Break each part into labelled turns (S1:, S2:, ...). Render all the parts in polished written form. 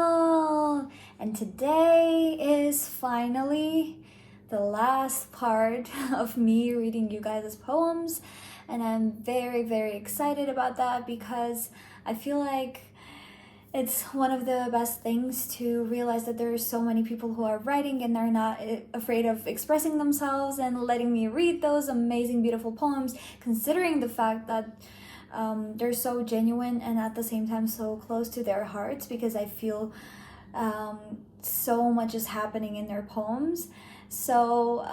S1: channel. And today is finally the last part of me reading you guys' poems, and I'm very excited about that because I feel like it's one of the best things to realize that there are so many people who are writing and they're not afraid of expressing themselves and letting me read those amazing, beautiful poems, considering the fact that they're so genuine and at the same time so close to their hearts, because I feel so much is happening in their poems. So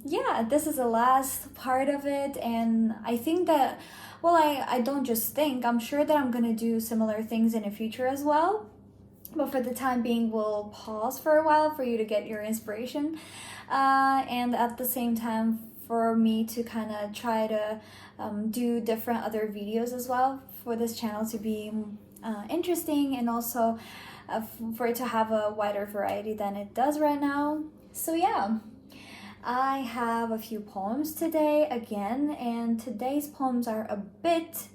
S1: yeah, this is the last part of it, and I think that, well, I don't just think, I'm sure that I'm gonna do similar things in the future as well. But for the time being, we'll pause for a while for you to get your inspiration. And at the same time, for me to kind of try to do different other videos as well for this channel to be interesting, and also for it to have a wider variety than it does right now. So yeah, I have a few poems today again, and today's poems are a bit,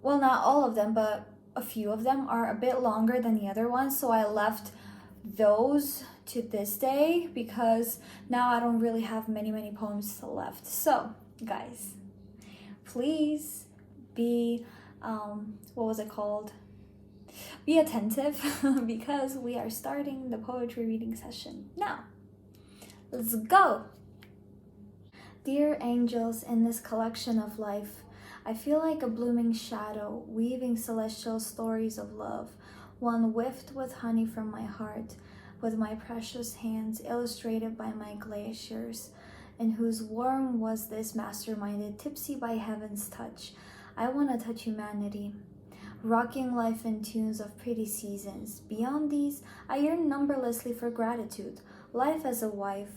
S1: well, not all of them, but a few of them are a bit longer than the other ones, so I left those to this day because now I don't really have many poems left. So guys, please be what was it called? Be attentive because we are starting the poetry reading session now. Let's go! Dear angels, in this collection of life, I feel like a blooming shadow, weaving celestial stories of love, one whiffed with honey from my heart, with my precious hands illustrated by my glaciers, in whose warm was this masterminded, tipsy by heaven's touch. I want to touch humanity, rocking life in tunes of pretty seasons. Beyond these, I yearn numberlessly for gratitude, life as a wife.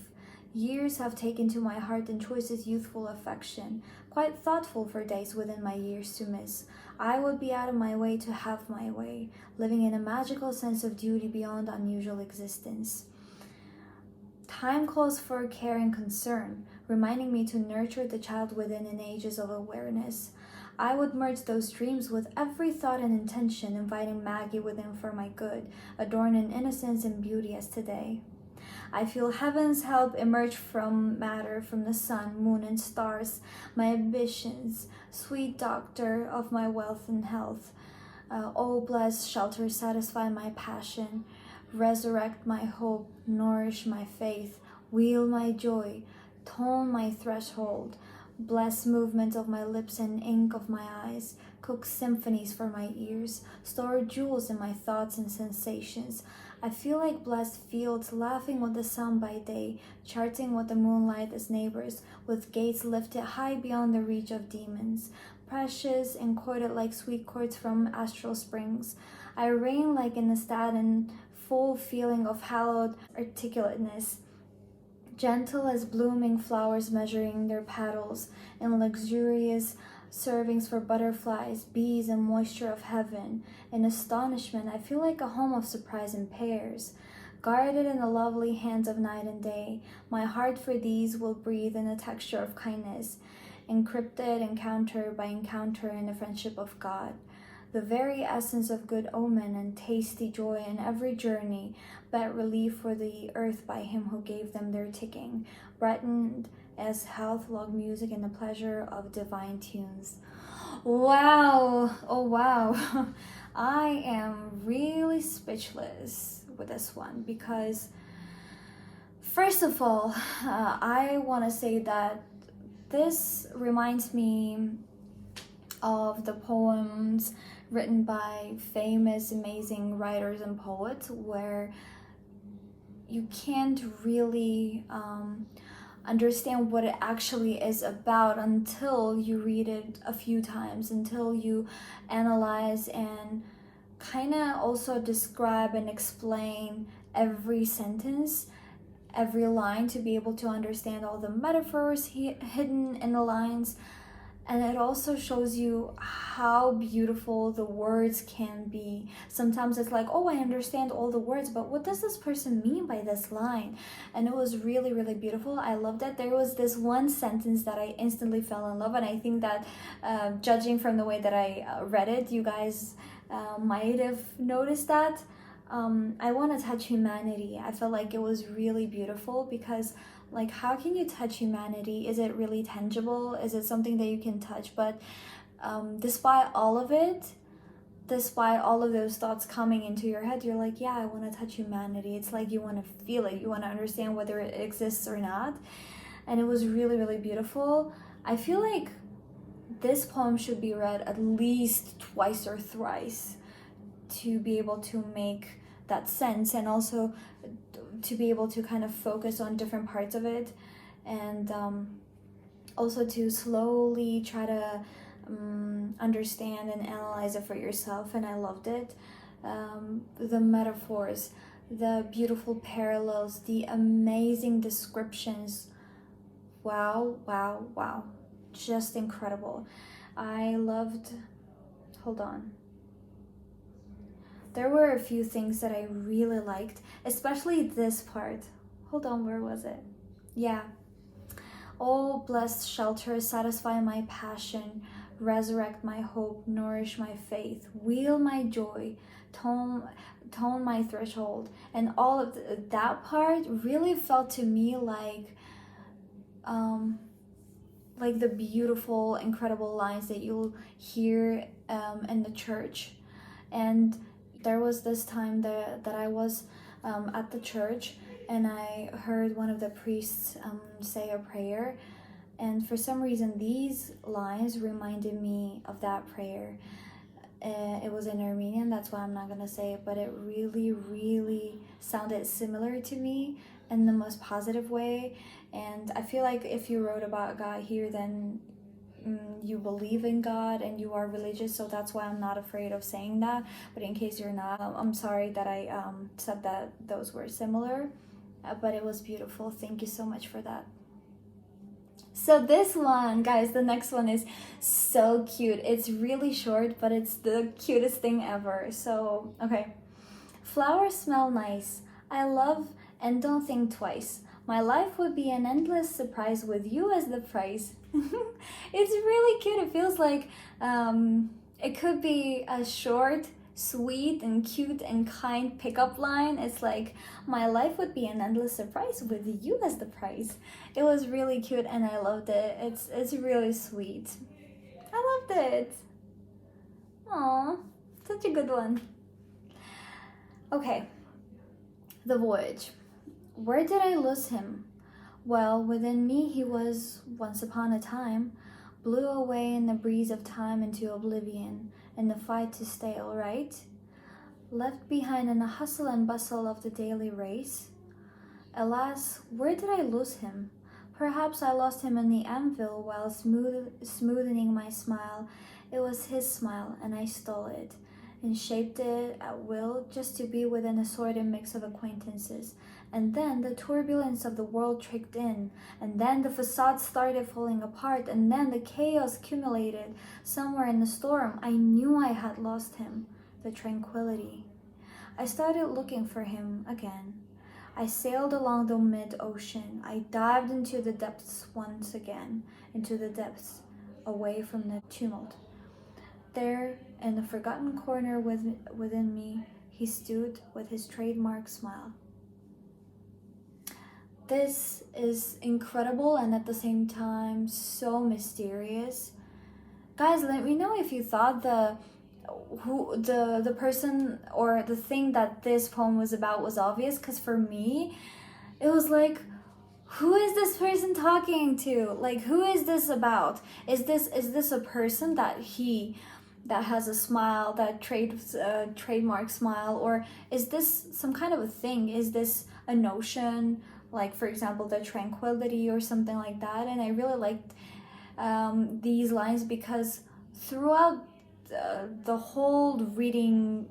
S1: Years have taken to my heart in choicest youthful affection, quite thoughtful for days within my years to miss. I would be out of my way to have my way, living in a magical sense of duty beyond unusual existence. Time calls for care and concern, reminding me to nurture the child within in ages of awareness. I would merge those dreams with every thought and intention, inviting Maggie within for my good, adorned in innocence and beauty as today. I feel heaven's help emerge from matter, from the sun, moon, and stars, my ambitions, sweet doctor of my wealth and health. Oh, bless, shelter, satisfy my passion, resurrect my hope, nourish my faith, wheel my joy, tone my threshold, bless movement of my lips and ink of my eyes, cook symphonies for my ears, store jewels in my thoughts and sensations. I feel like blessed fields, laughing with the sun by day, charting with the moonlight as neighbors, with gates lifted high beyond the reach of demons, precious and courted like sweet courts from astral springs. I reign like in a in full feeling of hallowed articulateness, gentle as blooming flowers measuring their petals, in luxurious servings for butterflies, bees, and moisture of heaven. In astonishment, I feel like a home of surprise and pears. Guarded in the lovely hands of night and day, my heart for these will breathe in the texture of kindness, encrypted encounter by encounter in the friendship of God. The very essence of good omen and tasty joy in every journey, but relief for the earth by him who gave them their ticking, brightened as health, log music, and the pleasure of divine tunes. Wow! Oh wow! I am really speechless with this one because, first of all, I want to say that this reminds me of the poems written by famous, amazing writers and poets, where you can't really understand what it actually is about until you read it a few times, until you analyze and kind of also describe and explain every sentence, every line, to be able to understand all the metaphors hidden in the lines. And it also shows you how beautiful the words can be. Sometimes it's like, oh, I understand all the words, but what does this person mean by this line? And it was really beautiful. I loved it. There was this one sentence that I instantly fell in love, and I think that judging from the way that I read it, you guys might have noticed that. I Want to Touch Humanity. I felt like it was really beautiful because, like, how can you touch humanity? Is it really tangible? Is it something that you can touch? But despite all of it, despite all of those thoughts coming into your head, you're like, yeah, I want to touch humanity. It's like you want to feel it, you want to understand whether it exists or not. And it was really, really beautiful. I feel like this poem should be read at least twice or thrice to be able to make that sense, and also to be able to kind of focus on different parts of it, and also to slowly try to understand and analyze it for yourself. And I loved it. The metaphors, the beautiful parallels, the amazing descriptions. Wow, wow, wow. Just incredible. I loved, hold on. There were a few things that I really liked, especially this part. Hold on, where was it? Yeah. Oh, blessed shelter, satisfy my passion, resurrect my hope, nourish my faith, wheel my joy, tone my threshold. And all of that part really felt to me like the beautiful, incredible lines that you'll hear in the church. And there was this time that I was at the church, and I heard one of the priests say a prayer, and for some reason these lines reminded me of that prayer. It was in Armenian, that's why I'm not gonna say it, but it really, really sounded similar to me in the most positive way. And I feel like if you wrote about God here, then you believe in God and you are religious, so that's why I'm not afraid of saying that. But in case you're not, I'm sorry that I said that those were similar, but it was beautiful. Thank you so much for that. So this one, guys, the next one is so cute. It's really short, but it's the cutest thing ever. So, okay. Flowers smell nice. I love and don't think twice. My life would be an endless surprise with you as the prize. It's really cute. It feels like it could be a short, sweet, and cute and kind pickup line. It's like, my life would be an endless surprise with you as the prize. It was really cute and I loved it. It's really sweet. I loved it. Aww, such a good one. Okay, The Voyage. Where did I lose him? Well, within me he was once upon a time, blew away in the breeze of time into oblivion, in the fight to stay alright, left behind in the hustle and bustle of the daily race. Alas, where did I lose him? Perhaps I lost him in the anvil while smoothing my smile. It was his smile, and I stole it, and shaped it at will just to be within a sorted mix of acquaintances. And then the turbulence of the world tricked in, and then the facade started falling apart, and then the chaos accumulated. Somewhere in the storm, I knew I had lost him, the tranquility. I started looking for him again. I sailed along the mid-ocean. I dived into the depths once again, into the depths, away from the tumult. There, in the forgotten corner within me, he stood with his trademark smile. This is incredible and at the same time so mysterious. Guys, let me know if you thought the person or the thing that this poem was about was obvious, because for me, it was like, who is this person talking to? Like, who is this about? Is this a person that has a smile, that trademark smile, or is this some kind of a thing? Is this a notion, like for example the tranquility or something like that? And I really liked these lines because throughout the whole reading,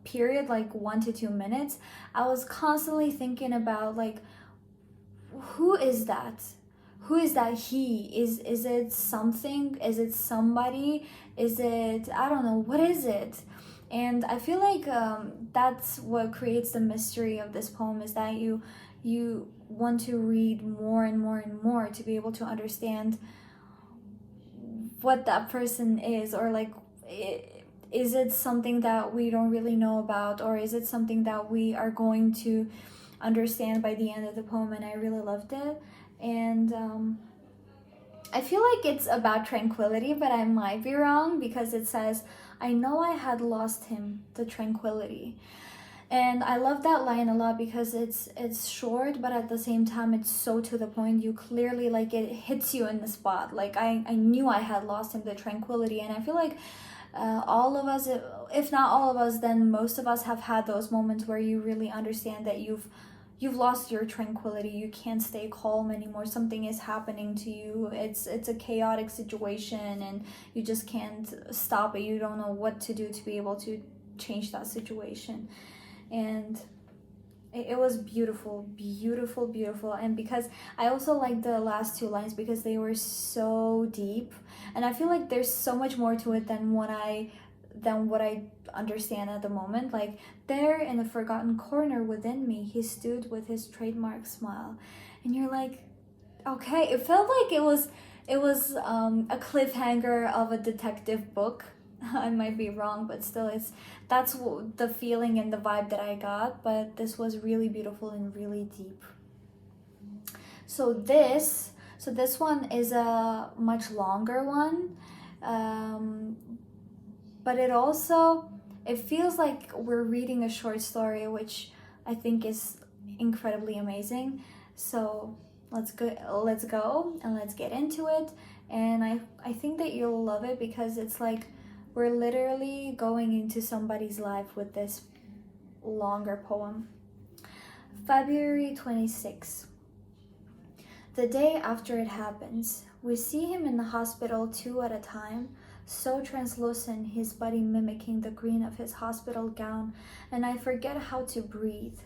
S1: period, like 1 to 2 minutes, I was constantly thinking about, like, who is that? Who is that he? Is it something? Is it somebody? Is it, I don't know, what is it? And I feel like that's what creates the mystery of this poem, is that you want to read more and more and more to be able to understand what that person is, or like is it something that we don't really know about, or is it something that we are going to understand by the end of the poem? And I really loved it. And I feel like it's about tranquility, but I might be wrong, because it says, I know I had lost him, the tranquility. And I love that line a lot, because it's short, but at the same time it's so to the point. You clearly, like, it hits you in the spot. Like, I knew I had lost him, the tranquility. And I feel like all of us, if not all of us, then most of us have had those moments where you really understand that you've lost your tranquility. You can't stay calm anymore. Something is happening to you. It's a chaotic situation, and you just can't stop it. You don't know what to do to be able to change that situation. And it was beautiful, beautiful, beautiful. And because I also like the last two lines, because they were so deep, and I feel like there's so much more to it than what I understand at the moment. Like, there in a forgotten corner within me, he stood with his trademark smile. And you're like, okay, it felt like it was a cliffhanger of a detective book. I might be wrong, but still, that's the feeling and the vibe that I got. But this was really beautiful and really deep. So this one is a much longer one, but it feels like we're reading a short story, which I think is incredibly amazing. So let's go and let's get into it. And I think that you'll love it, because it's like we're literally going into somebody's life with this longer poem. February 26. The day after it happens, we see him in the hospital 2 at a time, so translucent, his body mimicking the green of his hospital gown, and I forget how to breathe.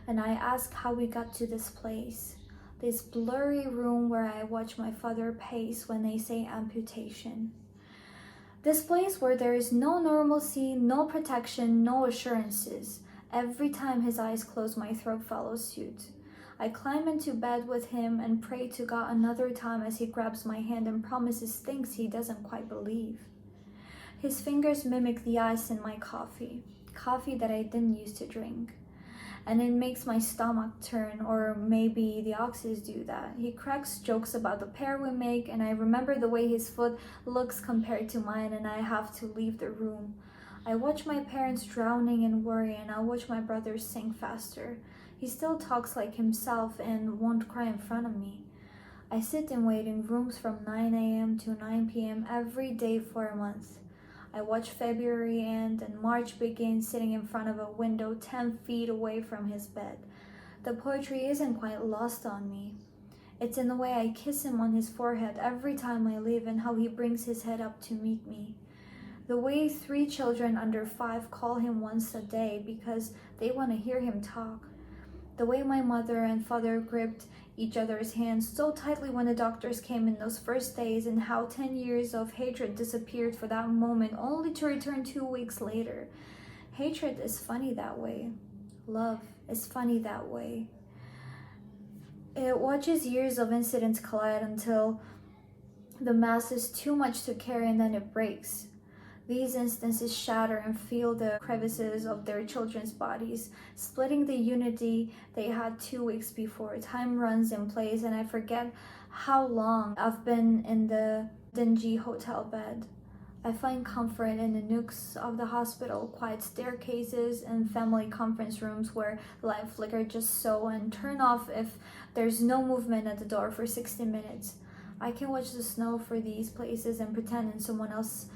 S1: And I ask how we got to this place, this blurry room where I watch my father pace when they say amputation. This place where there is no normalcy, no protection, no assurances. Every time his eyes close, my throat follows suit. I climb into bed with him and pray to God another time as he grabs my hand and promises things he doesn't quite believe. His fingers mimic the ice in my coffee that I didn't used to drink. And it makes my stomach turn, or maybe the oxys do that. He cracks jokes about the pair we make, and I remember the way his foot looks compared to mine, and I have to leave the room. I watch my parents drowning in worry, and I watch my brother sink faster. He still talks like himself and won't cry in front of me. I sit in waiting rooms from 9 a.m. to 9 p.m. every day for a month. I watch February end and March begin, sitting in front of a window 10 feet away from his bed. The poetry isn't quite lost on me. It's in the way I kiss him on his forehead every time I leave, and how he brings his head up to meet me. The way 3 children under 5 call him once a day because they want to hear him talk. The way my mother and father gripped each other's hands so tightly when the doctors came in those first days, and how 10 years of hatred disappeared for that moment only to return 2 weeks later. Hatred is funny that way. Love is funny that way. It watches years of incidents collide until the mass is too much to carry, and then it breaks. These instances shatter and feel the crevices of their children's bodies, splitting the unity they had 2 weeks before. Time runs in place, and I forget how long I've been in the dingy hotel bed. I find comfort in the nooks of the hospital, quiet staircases and family conference rooms where the light flicker just so and turn off if there's no movement at the door for 60 minutes. I can watch the snow for these places and pretend in someone else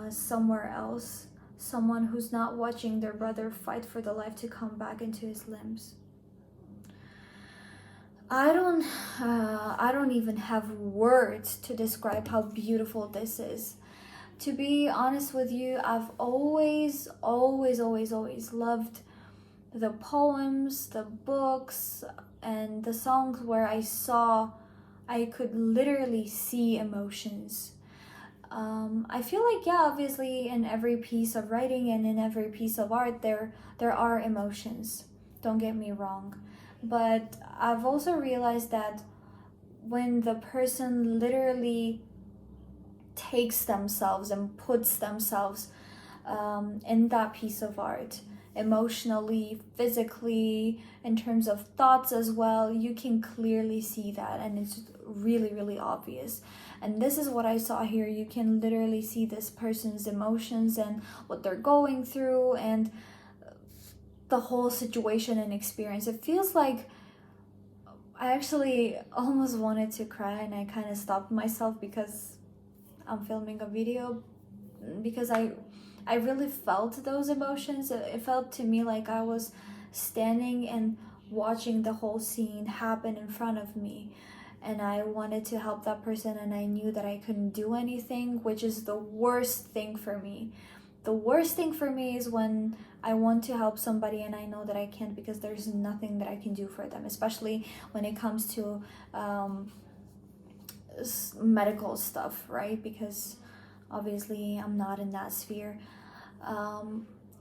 S1: somewhere else, someone who's not watching their brother fight for the life to come back into his limbs. I don't even have words to describe how beautiful this is. To be honest with you, I've always loved the poems, the books, and the songs where I could literally see emotions. I feel like, yeah, obviously in every piece of writing and in every piece of art there are emotions, don't get me wrong, but I've also realized that when the person literally takes themselves and puts themselves in that piece of art, emotionally, physically, in terms of thoughts as well. You can clearly see that, and it's really, really obvious. And this is what I saw here. You can literally see this person's emotions and what they're going through, and the whole situation and experience. It feels like I actually almost wanted to cry, and I kind of stopped myself because I'm filming a video, because I really felt those emotions. It felt to me like I was standing and watching the whole scene happen in front of me, and I wanted to help that person, and I knew that I couldn't do anything, which is the worst thing for me. The worst thing for me is when I want to help somebody and I know that I can't, because there's nothing that I can do for them, especially when it comes to medical stuff, right? Because obviously I'm not in that sphere.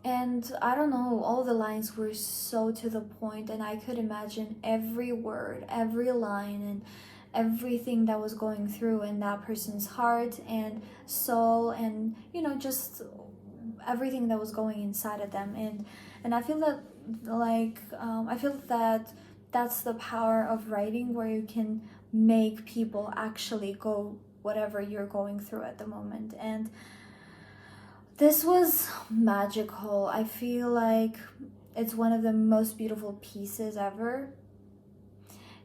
S1: And I don't know, all the lines were so to the point, and I could imagine every word, every line, and everything that was going through in that person's heart and soul, and just everything that was going inside of them. And I feel that, I feel that that's the power of writing, where you can make people actually go whatever you're going through at the moment. And this was magical. I feel like it's one of the most beautiful pieces ever,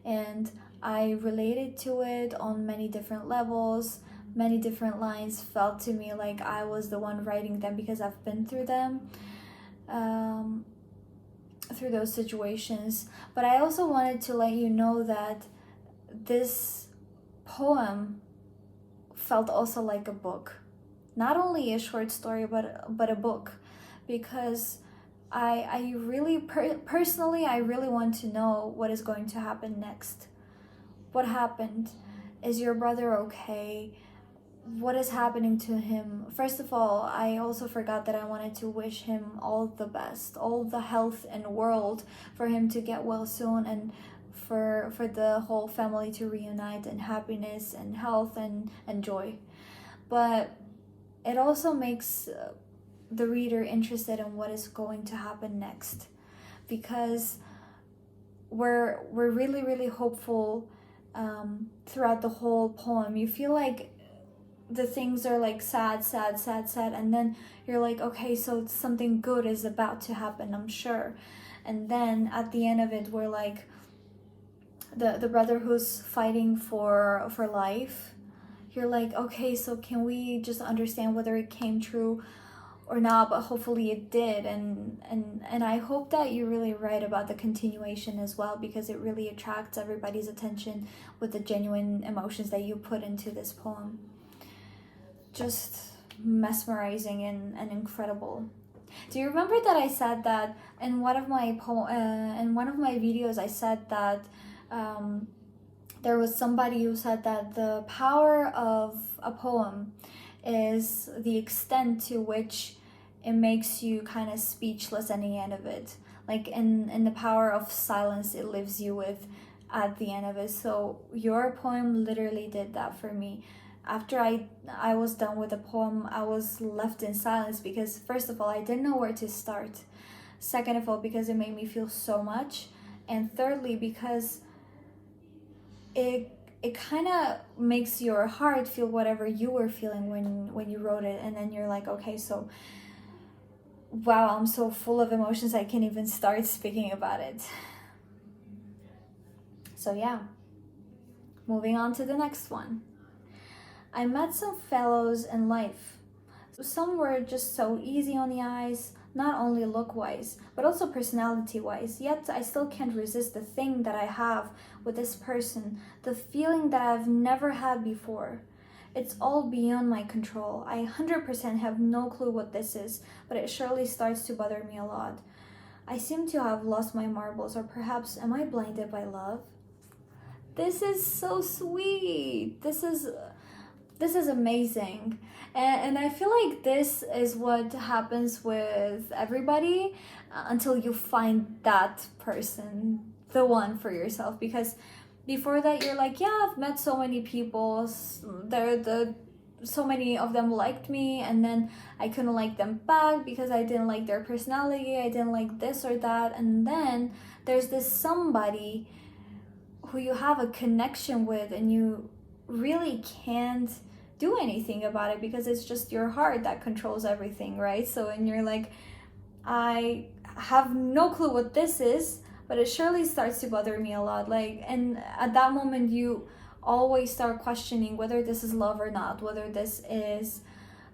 S1: and I related to it on many different levels. Many different lines felt to me like I was the one writing them, because I've been through them, through those situations. But I also wanted to let you know that this poem felt also like a book. Not only a short story, but a book, because I really personally, I really want to know what is going to happen next. What happened? Is your brother okay? What is happening to him? First of all, I also forgot that I wanted to wish him all the best, all the health in the world, for him to get well soon, and for the whole family to reunite in happiness and health and joy. But it also makes the reader interested in what is going to happen next, because we're really, really hopeful throughout the whole poem. You feel like the things are like sad, and then you're like, okay, so something good is about to happen, I'm sure. And then at the end of it, we're like, the brother who's fighting for life, you're like, okay, so can we just understand whether it came true or not? But hopefully it did. And I hope that you really write about the continuation as well, because it really attracts everybody's attention with the genuine emotions that you put into this poem. Just mesmerizing and incredible. Do you remember that I said that in one of my videos? I said that there was somebody who said that the power of a poem is the extent to which it makes you kind of speechless at the end of it. Like in the power of silence it leaves you with at the end of it. So your poem literally did that for me. After I was done with the poem, I was left in silence, because first of all, I didn't know where to start. Second of all, because it made me feel so much. And thirdly, because it kind of makes your heart feel whatever you were feeling when you wrote it. And then you're like, okay, so wow, I'm so full of emotions, I can't even start speaking about it. So yeah, moving on to the next one. I met some fellows in life. Some were just so easy on the eyes, not only look-wise, but also personality-wise. Yet I still can't resist the thing that I have with this person, the feeling that I've never had before. It's all beyond my control. I 100% have no clue what this is, but it surely starts to bother me a lot. I seem to have lost my marbles, or perhaps am I blinded by love? This is so sweet. This is amazing. And I feel like this is what happens with everybody until you find that person, the one for yourself. Because before that, you're like, yeah, I've met so many people. They're the so many of them liked me, and then I couldn't like them back because I didn't like their personality, I didn't like this or that. And then there's this somebody who you have a connection with, and you really can't do anything about it because it's just your heart that controls everything, right? So, and you're like, I have no clue what this is, but it surely starts to bother me a lot. Like, and at that moment, you always start questioning whether this is love or not, whether this is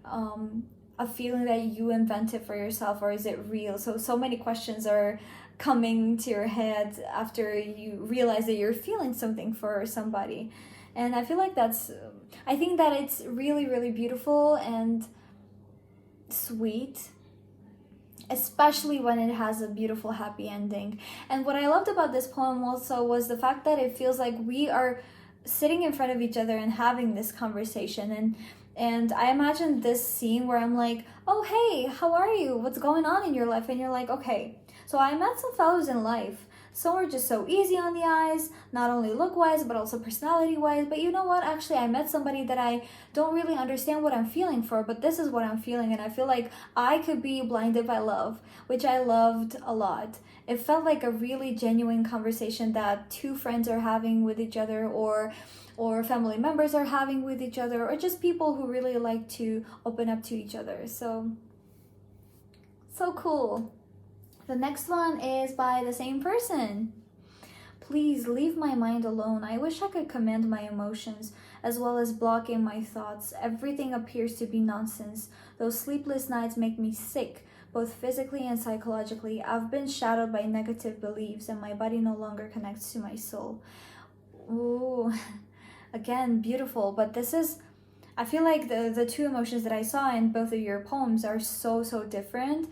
S1: a feeling that you invented for yourself, or is it real? So many questions are coming to your head after you realize that you're feeling something for somebody. And I feel like I think that it's really, really beautiful and sweet, especially when it has a beautiful happy ending. And what I loved about this poem also was the fact that it feels like we are sitting in front of each other and having this conversation. And I imagine this scene where I'm like, oh, hey, how are you? What's going on in your life? And you're like, okay, so I met some fellows in life. Some are just so easy on the eyes, not only look-wise, but also personality-wise. But you know what? Actually, I met somebody that I don't really understand what I'm feeling for, but this is what I'm feeling. And I feel like I could be blinded by love, which I loved a lot. It felt like a really genuine conversation that two friends are having with each other, or family members are having with each other, or just people who really like to open up to each other. So cool. The next one is by the same person. Please leave my mind alone. I wish I could command my emotions, as well as blocking my thoughts. Everything appears to be nonsense. Those sleepless nights make me sick, both physically and psychologically. I've been shadowed by negative beliefs, and my body no longer connects to my soul. Ooh, again, beautiful. But this is, I feel like the two emotions that I saw in both of your poems are so different.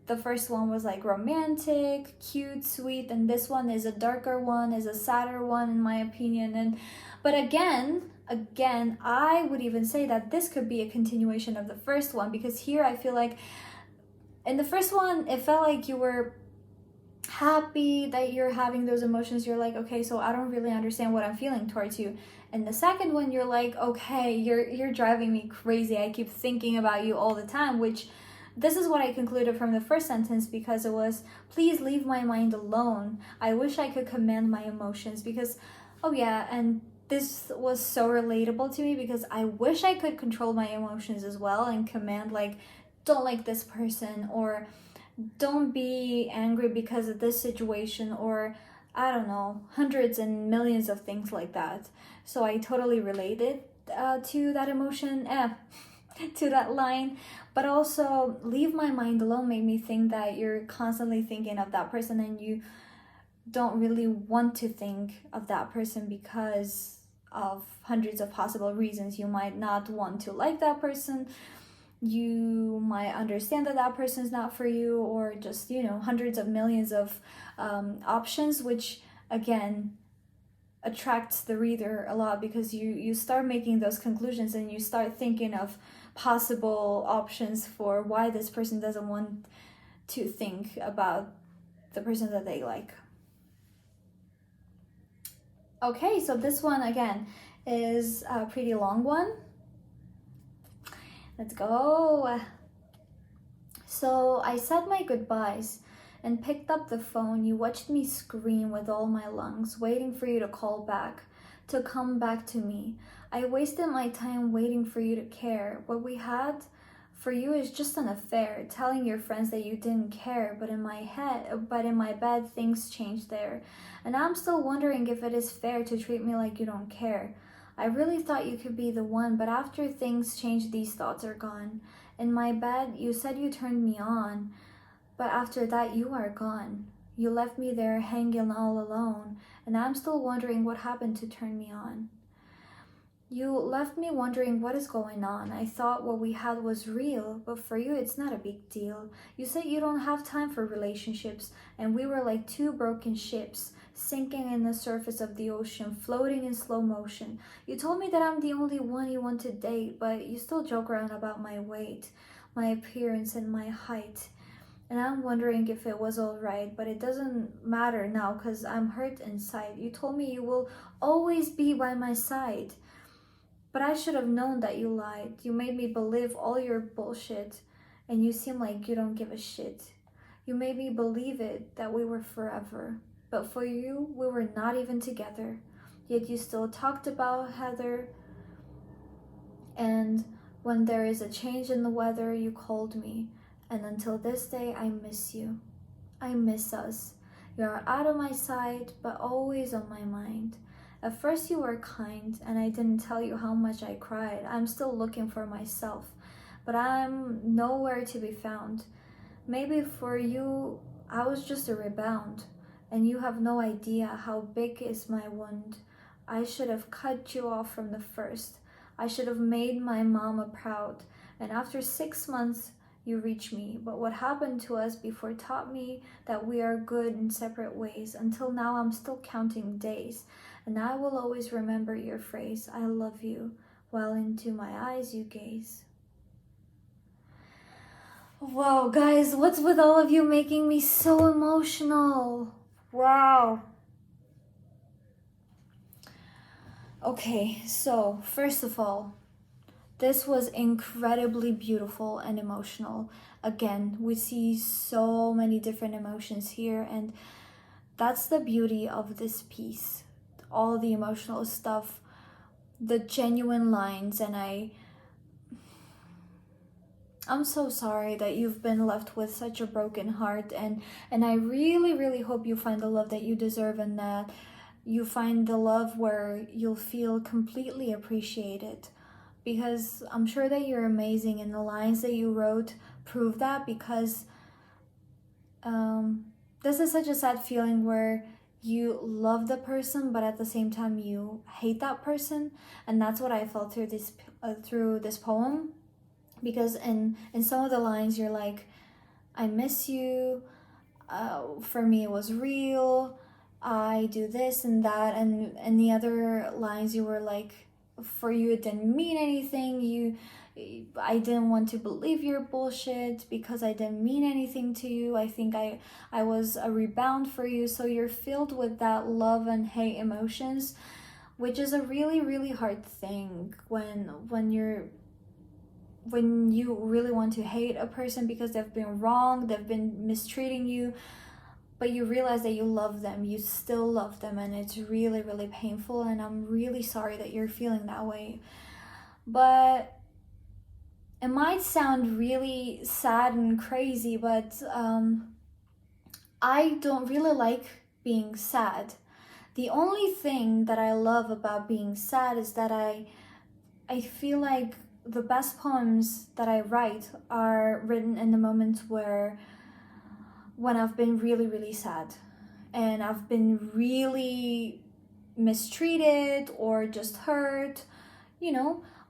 S1: The first one was like romantic, cute, sweet, and this one is a darker one, is a sadder one in my opinion. But again, I would even say that this could be a continuation of the first one, because here I feel like in the first one it felt like you were happy that you're having those emotions. You're like, okay, so I don't really understand what I'm feeling towards you. And the second one, you're like, okay, you're driving me crazy. I keep thinking about you all the time, which this is what I concluded from the first sentence, because it was, please leave my mind alone. I wish I could command my emotions, because, oh yeah, and this was so relatable to me, because I wish I could control my emotions as well and command, like, don't like this person, or don't be angry because of this situation, or I don't know, hundreds and millions of things like that. So I totally related to that emotion, to that line. But also, leave my mind alone made me think that you're constantly thinking of that person, and you don't really want to think of that person because of hundreds of possible reasons. You might not want to like that person, you might understand that that person is not for you, or just, you know, hundreds of millions of options, which again attracts the reader a lot, because you start making those conclusions and you start thinking of possible options for why this person doesn't want to think about the person that they like. Okay, so this one again is a pretty long one. Let's go. So I said my goodbyes and picked up the phone. You watched me scream with all my lungs, waiting for you to call back, to come back to me. I wasted my time waiting for you to care. What we had for you is just an affair, telling your friends that you didn't care, but in my bed, things changed there. And I'm still wondering if it is fair to treat me like you don't care. I really thought you could be the one, but after things changed, these thoughts are gone. In my bed, you said you turned me on, but after that, you are gone. You left me there hanging all alone, and I'm still wondering what happened to turn me on. You left me wondering what is going on. I thought what we had was real, but for you it's not a big deal. You said you don't have time for relationships, and we were like two broken ships, sinking in the surface of the ocean, floating in slow motion. You told me that I'm the only one you want to date, but you still joke around about my weight, my appearance, and my height. And I'm wondering if it was all right, but it doesn't matter now because I'm hurt inside. You told me you will always be by my side. But I should have known that you lied. You made me believe all your bullshit, and you seem like you don't give a shit. You made me believe it, that we were forever. But for you, we were not even together. Yet you still talked about Heather, and when there is a change in the weather, you called me. And until this day, I miss you. I miss us. You are out of my sight, but always on my mind. At first you were kind, and I didn't tell you how much I cried. I'm still looking for myself, but I'm nowhere to be found. Maybe for you, I was just a rebound, and you have no idea how big is my wound. I should have cut you off from the first. I should have made my mama proud, and after 6 months, you reach me. But what happened to us before taught me that we are good in separate ways. Until now, I'm still counting days, and I will always remember your phrase, I love you, while into my eyes you gaze. Wow, guys, what's with all of you making me so emotional? Wow. Okay, so first of all, this was incredibly beautiful and emotional. Again, we see so many different emotions here, and that's the beauty of this piece. All the emotional stuff, the genuine lines, and I'm so sorry that you've been left with such a broken heart, and I really, really hope you find the love that you deserve, and that you find the love where you'll feel completely appreciated, because I'm sure that you're amazing, and the lines that you wrote prove that, because this is such a sad feeling where you love the person, but at the same time you hate that person, and that's what I felt through this poem. Because in some of the lines you're like, I miss you, for me it was real, I do this and that, and the other lines you were like, for you it didn't mean anything, I didn't want to believe your bullshit because I didn't mean anything to you. I think I was a rebound for you. So you're filled with that love and hate emotions, which is a really, really hard thing when you really want to hate a person because they've been wrong, they've been mistreating you, but you realize that you love them, you still love them, and it's really, really painful, and I'm really sorry that you're feeling that way. But it might sound really sad and crazy, but I don't really like being sad. The only thing that I love about being sad is that I feel like the best poems that I write are written in the moments when I've been really, really sad, and I've been really mistreated or just hurt.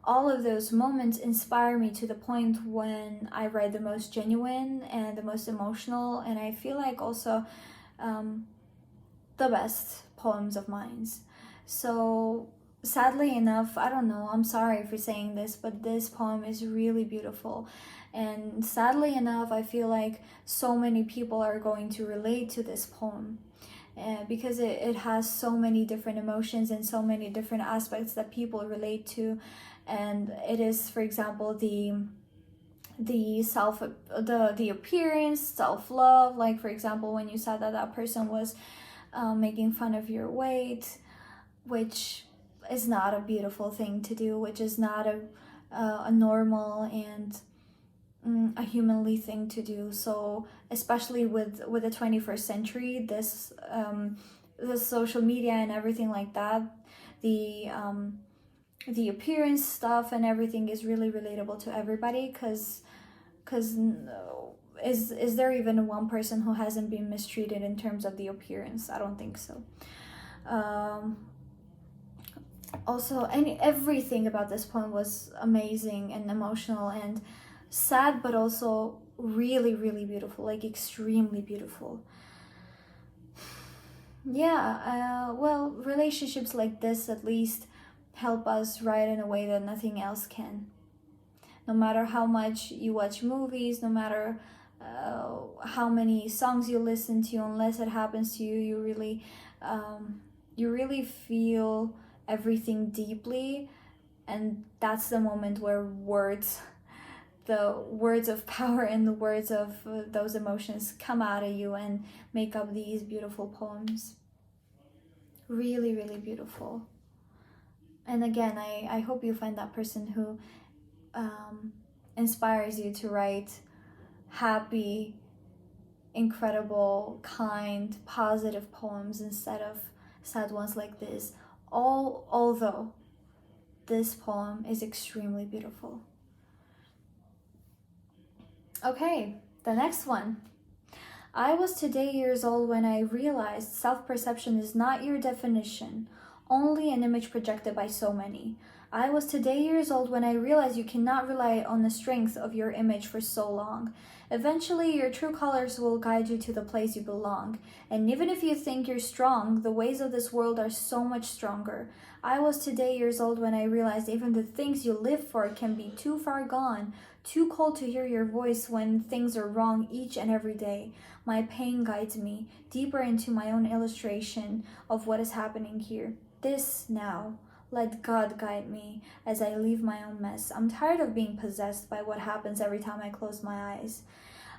S1: All of those moments inspire me to the point when I write the most genuine and the most emotional, and I feel like also the best poems of mine. So sadly enough, I don't know, I'm sorry for saying this, but this poem is really beautiful, and sadly enough I feel like so many people are going to relate to this poem, because it has so many different emotions and so many different aspects that people relate to. And it is, for example, the appearance, self-love, like for example when you said that person was making fun of your weight, which is not a beautiful thing to do, which is not a normal and a humanly thing to do. So especially with the 21st century, this the social media and everything like that, the appearance stuff and everything is really relatable to everybody, because is there even one person who hasn't been mistreated in terms of the appearance? I don't think so. Also, everything about this poem was amazing and emotional and sad, but also really, really beautiful, like extremely beautiful. Yeah, well, relationships like this at least help us write in a way that nothing else can. No matter how much you watch movies, no matter how many songs you listen to, unless it happens to you, you really feel everything deeply, And that's the moment where the words of power and the words of those emotions come out of you and make up these beautiful poems. Really, really beautiful. And again, I hope you find that person who inspires you to write happy, incredible, kind, positive poems instead of sad ones like this. Although this poem is extremely beautiful. Okay, the next one. I was today years old when I realized self-perception is not your definition, only an image projected by so many. I was today years old when I realized you cannot rely on the strength of your image for so long. Eventually, your true colors will guide you to the place you belong. And even if you think you're strong, the ways of this world are so much stronger. I was today years old when I realized even the things you live for can be too far gone, too cold to hear your voice when things are wrong each and every day. My pain guides me deeper into my own illustration of what is happening here. This now. Let God guide me as I leave my own mess. I'm tired of being possessed by what happens every time I close my eyes.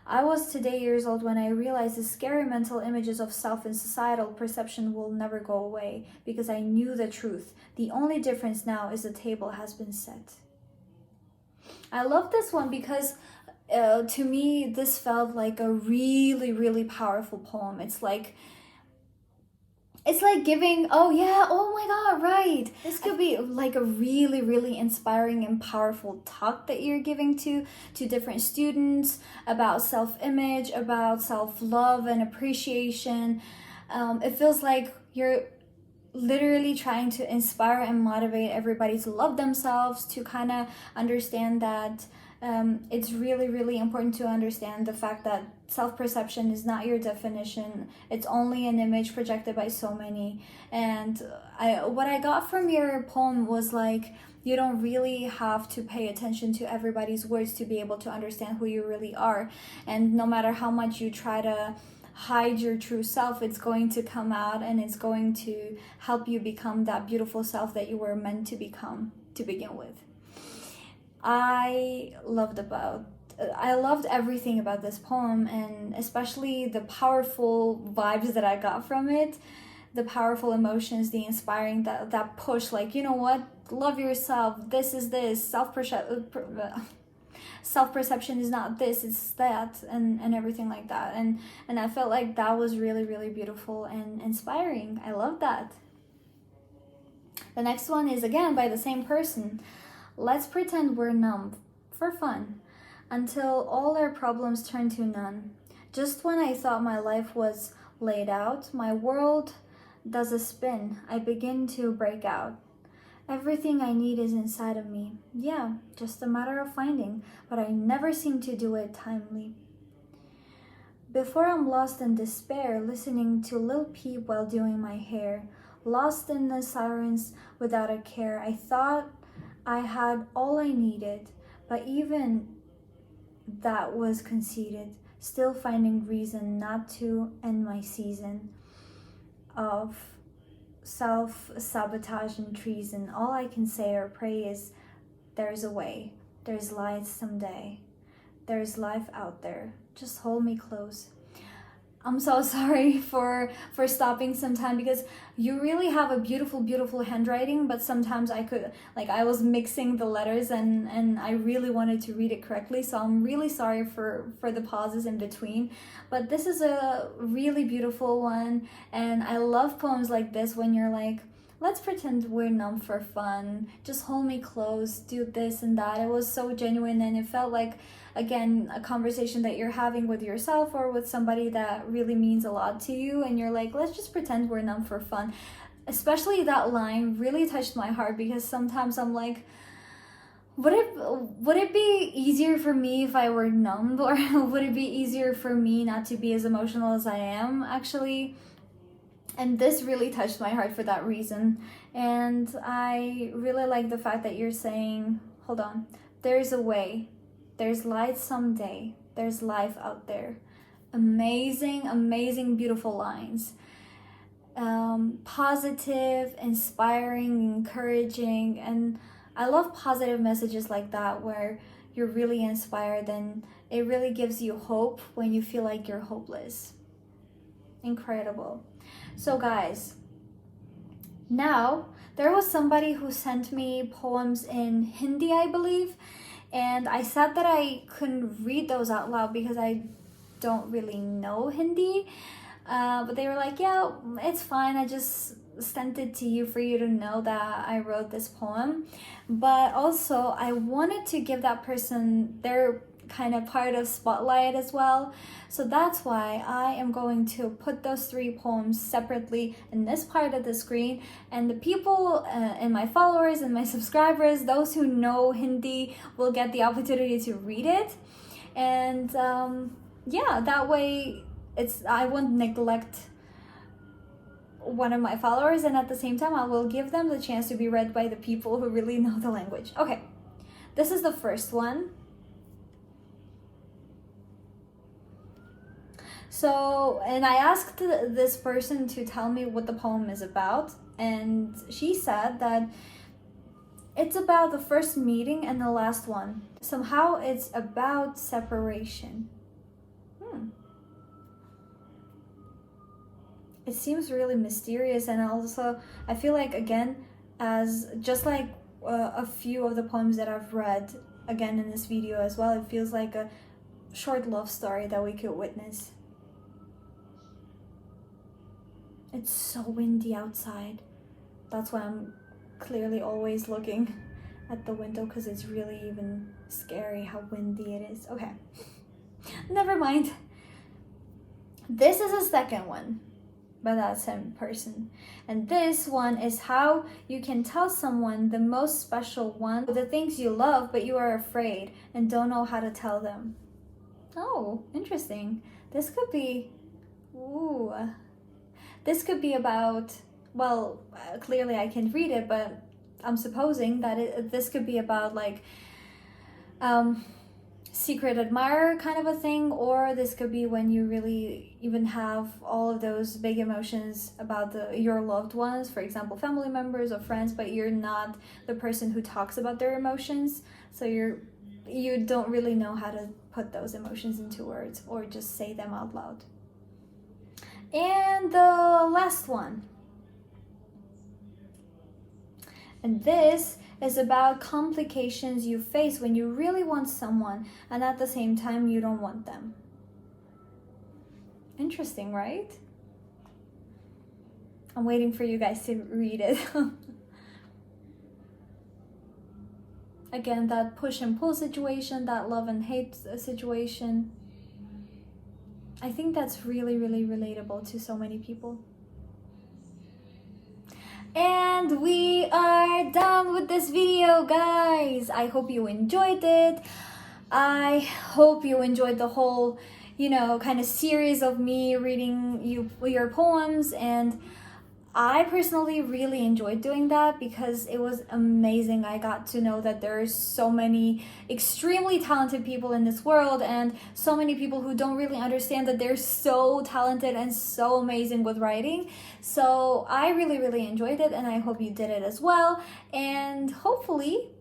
S1: I was today years old when I realized the scary mental images of self and societal perception will never go away because I knew the truth. The only difference now is the table has been set. I love this one because to me, this felt like a really, really powerful poem. It's like giving, oh yeah, oh my god, right. This could be like a really, really inspiring and powerful talk that you're giving to different students about self-image, about self-love and appreciation. It feels like you're literally trying to inspire and motivate everybody to love themselves, to kind of understand that it's really, really important to understand the fact that self-perception is not your definition. It's only an image projected by so many. And what I got from your poem was like, you don't really have to pay attention to everybody's words to be able to understand who you really are. And no matter how much you try to hide your true self, it's going to come out and it's going to help you become that beautiful self that you were meant to become to begin with. I loved everything about this poem, and especially the powerful vibes that I got from it, the powerful emotions, the inspiring, that push, like, you know what, love yourself, this is this, self-perception is not this, it's that, and everything like that. And I felt like that was really, really beautiful and inspiring. I love that. The next one is again by the same person. Let's pretend we're numb for fun until all our problems turn to none. Just when I thought my life was laid out, my world does a spin. I begin to break out. Everything I need is inside of me. Yeah, just a matter of finding, but I never seem to do it timely. Before I'm lost in despair, listening to Lil Peep while doing my hair, lost in the sirens without a care. I thought I had all I needed, but even that was conceded, still finding reason not to end my season of self-sabotage and treason. All I can say or pray is there's a way, there's light someday, there's life out there, just hold me close. I'm so sorry for stopping sometime because you really have a beautiful handwriting, but sometimes I was mixing the letters and I really wanted to read it correctly, so I'm really sorry for the pauses in between. But this is a really beautiful one, and I love poems like this when you're like, let's pretend we're numb for fun, just hold me close, do this and that. It was so genuine, and it felt like, again, a conversation that you're having with yourself or with somebody that really means a lot to you, and you're like, let's just pretend we're numb for fun. Especially that line really touched my heart, because sometimes I'm like, would it be easier for me if I were numb, or would it be easier for me not to be as emotional as I am actually? And this really touched my heart for that reason. And I really like the fact that you're saying, hold on, there's a way, there's light someday, there's life out there. Amazing, beautiful lines. Positive, inspiring, encouraging, and I love positive messages like that where you're really inspired and it really gives you hope when you feel like you're hopeless. Incredible. So guys, now there was somebody who sent me poems in Hindi, I believe, and I said that I couldn't read those out loud because I don't really know Hindi. But they were like, yeah, it's fine. I just sent it to you for you to know that I wrote this poem. But also, I wanted to give that person their kind of part of spotlight as well. So that's why I am going to put those 3 poems separately in this part of the screen. And the people and my followers and my subscribers, those who know Hindi, will get the opportunity to read it. And yeah, that way I won't neglect one of my followers, and at the same time I will give them the chance to be read by the people who really know the language. Okay, this is the first one. So, and I asked this person to tell me what the poem is about, and she said that it's about the first meeting and the last one. Somehow it's about separation. It seems really mysterious, and also I feel like, again, as just like a few of the poems that I've read again in this video as well, it feels like a short love story that we could witness. It's so windy outside. That's why I'm clearly always looking at the window, because it's really even scary how windy it is. Okay, never mind. This is a second one by that same person, and this one is how you can tell someone the most special one the things you love, but you are afraid and don't know how to tell them. Oh, interesting. This could be this could be about, well, clearly I can't read it, but I'm supposing that this could be about like secret admirer kind of a thing, or this could be when you really even have all of those big emotions about your loved ones, for example family members or friends, but you're not the person who talks about their emotions, so you don't really know how to put those emotions into words or just say them out loud. And the last one, and this is about complications you face when you really want someone and at the same time you don't want them. Interesting, right? I'm waiting for you guys to read it. Again, that push and pull situation, that love and hate situation. I think that's really, really relatable to so many people. And we are done with this video, guys. I hope you enjoyed it. I hope you enjoyed the whole, kind of series of me reading your poems, and I personally really enjoyed doing that because it was amazing. I got to know that there's so many extremely talented people in this world, and so many people who don't really understand that they're so talented and so amazing with writing. So I really, really enjoyed it, and I hope you did it as well. And hopefully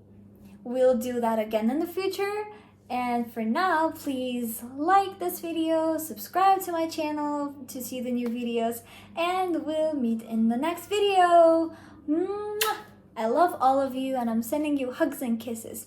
S1: we'll do that again in the future. And for now, please like this video, subscribe to my channel to see the new videos, and we'll meet in the next video. Mwah! I love all of you, and I'm sending you hugs and kisses.